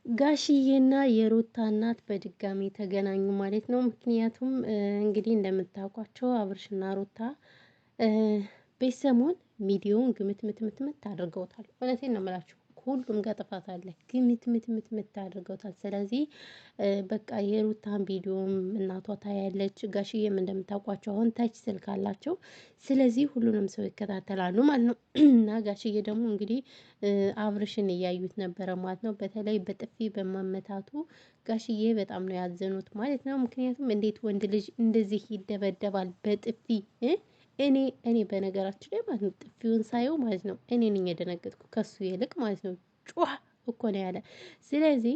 ጋሽዬና የሩታ እናት በድጋሚ ተገናኙ ማለት ነው። ምክንያቱም እንግዲህ እንደምታውቋቸው አብርሽና ሩታ በሰሞን ሚዲያውን ግምትምትምት አድርገውታል። እውነቴን ነው የምላችሁ ሁሉም ጋር ጥፋት አለ። ግምትምትምት አድርገውታል። ስለዚህ በቃ የሩታን ቪዲዮም እናቷ ታያለች። ጋሽዬም እንደምታውቋቸው አሁን ታች ስልክ አላቸው። ስለዚህ ሁሉንም ሰው ይከታተላሉ ማለት ነው። እና ጋሽዬ ደግሞ እንግዲህ አብርሽን እያዩት ነበረ ማለት ነው። በተለይ በጥፊ በማመታቱ ጋሽዬ በጣም ነው ያዘኑት ማለት ነው። ምክንያቱም እንዴት ወንድ ልጅ እንደዚህ ይደበደባል በጥፊ? እኔ በነገራችን ላይ ማለት ነው ጥፊውን ሳየው ማለት ነው እኔ ነኝ የደነገጥኩ ከሱ ይልቅ ማለት ነው። ጩኸ እኮ ነው ያለ። ስለዚህ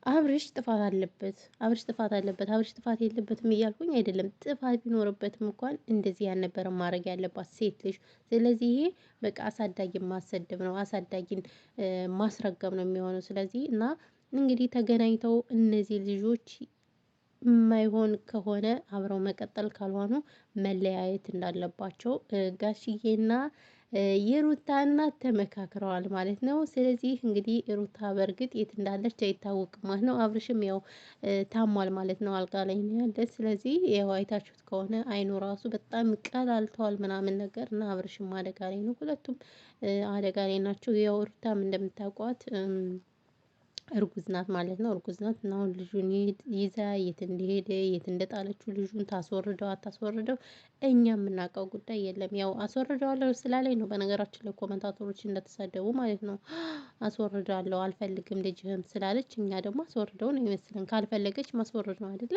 አብርሽ ጥፋት አለበት፣ አብርሽ ጥፋት አለበት፣ አብርሽ ጥፋት የለበትም እያልኩኝ አይደለም። ጥፋት ቢኖርበትም እንኳን እንደዚህ ያልነበረም ማድረግ ያለባት ሴት ልጅ። ስለዚህ ይሄ በቃ አሳዳጊን ማሰደብ ነው፣ አሳዳጊን ማስረገም ነው የሚሆነው። ስለዚህ እና እንግዲህ ተገናኝተው እነዚህ ልጆች የማይሆን ከሆነ አብረው መቀጠል ካልሆኑ መለያየት እንዳለባቸው ጋሽዬና የሩታ እናት ተመካክረዋል ማለት ነው። ስለዚህ እንግዲህ ሩታ በእርግጥ የት እንዳለች አይታወቅም ማለት ነው። አብርሽም ያው ታሟል ማለት ነው፣ አልጋ ላይ ነው ያለ። ስለዚህ ያው አይታችሁት ከሆነ አይኑ ራሱ በጣም ቀላልተዋል ምናምን ነገር እና አብርሽም አደጋ ላይ ነው። ሁለቱም አደጋ ላይ ናቸው። ያው ሩታም እንደምታውቋት እርጉዝ ናት ማለት ነው። እርጉዝ ናት እና አሁን ልጁን ይዛ የት እንደሄደ የት እንደጣለችው ልጁን ታስወርደው አታስወርደው እኛ የምናውቀው ጉዳይ የለም። ያው አስወርደዋለሁ ስላለኝ ነው በነገራችን ላይ ኮመንታተሮች እንደተሳደቡ ማለት ነው። አስወርዳለሁ አልፈልግም ልጅህም ስላለች እኛ ደግሞ አስወርደው ነው ይመስለን። ካልፈለገች ማስወረድ ነው አይደለ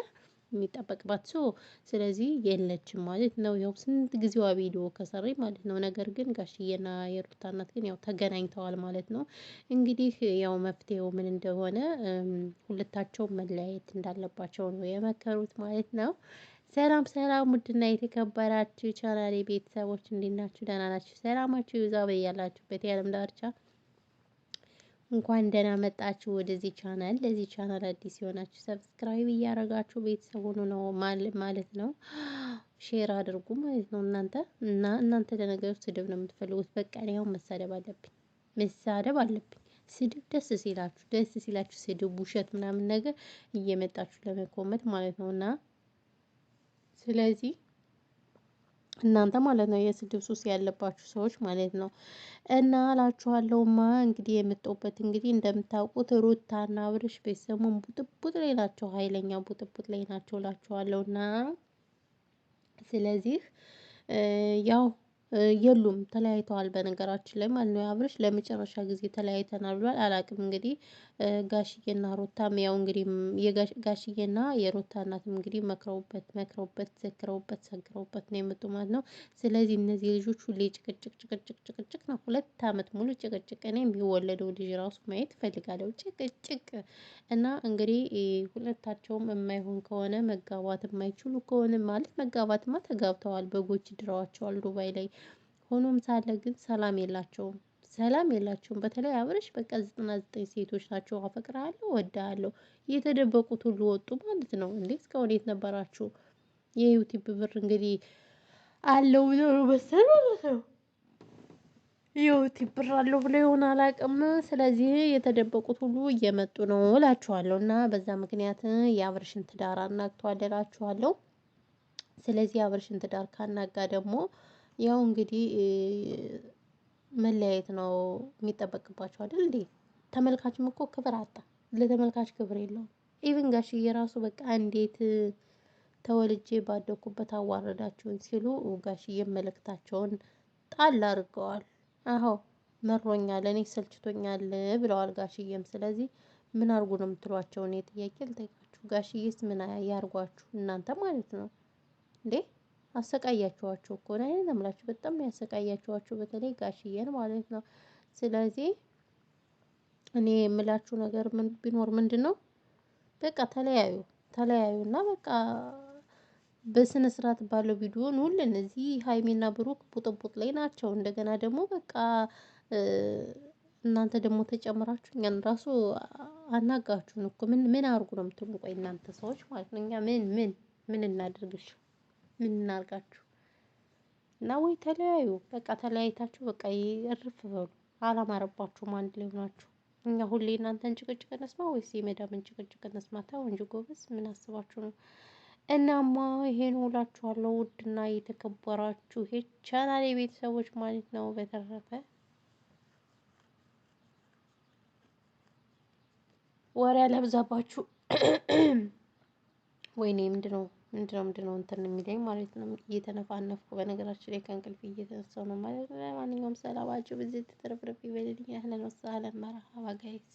የሚጠበቅባት ሰው። ስለዚህ የለችም ማለት ነው። ያው ስንት ጊዜዋ ቪዲዮ ከሰራኝ ማለት ነው። ነገር ግን ጋሽዬና የሩታ እናት ግን ያው ተገናኝተዋል ማለት ነው። እንግዲህ ያው መፍትሄው ምን እንደሆነ ሁለታቸውም መለያየት እንዳለባቸው ነው የመከሩት ማለት ነው። ሰላም ሰላም፣ ውድና የተከበራችሁ ቻናሌ ቤተሰቦች እንዴት ናችሁ? ደህና ናችሁ? ሰላማችሁ ይብዛ በያላችሁበት የዓለም ዳርቻ። እንኳን ደህና መጣችሁ ወደዚህ ቻናል። ለዚህ ቻናል አዲስ የሆናችሁ ሰብስክራይብ እያደረጋችሁ ቤተሰብ ሆኑ ነው ማለት ነው። ሼር አድርጉ ማለት ነው። እናንተ ለነገሩ ስድብ ነው የምትፈልጉት። በቃ እኔ አሁን መሳደብ አለብኝ። ስድብ ደስ ሲላችሁ ስድብ፣ ውሸት ምናምን ነገር እየመጣችሁ ለመኮመት ማለት ነው። እና ስለዚህ እናንተ ማለት ነው የስድብ ሱስ ያለባችሁ ሰዎች ማለት ነው። እና እላችኋለሁማ እንግዲህ የመጣሁበት እንግዲህ እንደምታውቁት ሩታና አብርሽ ቤተሰቡን ቡጥቡጥ ላይ ናቸው፣ ኃይለኛ ቡጥቡጥ ላይ ናቸው እላችኋለሁና ስለዚህ ያው የሉም ተለያይተዋል። በነገራችን ላይ ማለት ነው አብርሽ ለመጨረሻ ጊዜ ተለያይተናል ብሏል። አላውቅም እንግዲህ ጋሽዬና ሩታም ያው እንግዲህ ጋሽዬና የሩታ እናትም እንግዲህ መክረውበት ሰክረውበት ነው የመጡ ማለት ነው። ስለዚህ እነዚህ ልጆች ሁሌ ጭቅጭቅ ነው። 2 አመት ሙሉ ጭቅጭቅ። እኔ የሚወለደው ልጅ ራሱ ማየት እፈልጋለሁ። ጭቅጭቅ እና እንግዲህ ሁለታቸውም የማይሆን ከሆነ መጋባት የማይችሉ ከሆነ ማለት መጋባትማ ተጋብተዋል፣ በጎች ድረዋቸዋል ዱባይ ላይ። ሆኖም ሳለ ግን ሰላም የላቸውም። በተለይ አብርሽ በቃ 99 ሴቶች ናቸው አፈቅርሃለሁ እወድሃለሁ የተደበቁት ሁሉ ወጡ ማለት ነው። እንዴ እስካሁን የት ነበራችሁ? የዩቲዩብ ብር እንግዲህ አለው ብለው ነው መሰለኝ ማለት ነው። የዩቲዩብ ብር አለው ብለው ይሆን አላውቅም። ስለዚህ የተደበቁት ሁሉ እየመጡ ነው እላችኋለሁ። እና በዛ ምክንያት የአብርሽን ትዳር አናግቷል እላችኋለሁ። ስለዚህ የአብርሽን ትዳር ካናጋ ደግሞ ያው እንግዲህ መለያየት ነው የሚጠበቅባቸው አይደል እንዴ? ተመልካችም እኮ ክብር አጣ። ለተመልካች ክብር የለውም። ኢቭን ጋሽዬ ራሱ በቃ እንዴት ተወልጄ ባደኩበት አዋረዳችሁኝ ሲሉ ጋሽዬ መልእክታቸውን ጣል አድርገዋል። አዎ መሮኛል፣ እኔ ሰልችቶኛል ብለዋል ጋሽዬም። ስለዚህ ምን አድርጉ ነው የምትሏቸው? እኔ ጥያቄ ልጠይቃችሁ። ጋሽዬስ ምን ያርጓችሁ እናንተ ማለት ነው እንዴ? አሰቃያችኋቸው እኮ ነው አይደል? ለምላችሁ በጣም ያሰቃያችኋቸው፣ በተለይ ጋሽዬን ማለት ነው። ስለዚህ እኔ የምላችሁ ነገር ምን ቢኖር ምንድነው? በቃ ተለያዩና በቃ በስነ ስርዓት ባለው ቪዲዮ ሁሉን እዚህ ሃይሚና ብሩክ ቡጥቡጥ ላይ ናቸው። እንደገና ደግሞ በቃ እናንተ ደግሞ ተጨምራችሁ እኛን ራሱ አናጋችሁን እኮ ምን አድርጉ ነው የምትሉን? ቆይ እናንተ ሰዎች ማለት ነው። እኛ ምን እናድርግሽ? ምን እናርጋችሁ? እና ወይ ተለያዩ በቃ ተለያይታችሁ በቃ እርፍ በሉ። አላማረባችሁም አንድ ላይ ሆናችሁ እኛ ሁሌ እናንተን ጭቅጭቅ እንስማ ወይስ የመዳምን ጭቅጭቅ እንስማ? ተው እንጂ ጎበዝ፣ ምን አስባችሁ ነው? እናማ ይሄን ውላችኋለሁ ውድና የተከበራችሁ የቻናሌ ቤተሰቦች ማለት ነው። በተረፈ ወሬ አላብዛባችሁ። ወይኔ ምንድነው እንትን የሚለኝ ማለት ነው። እየተነፋነፍኩ በነገራችን ላይ ከእንቅልፍ እየተነሳሁ ነው ማለት ነው። ለማንኛውም ሰላማችሁ በዚህ ተትረፍረፍ ይበልልኝ። አህለን ወሰህለን መርሀባ ጋይስ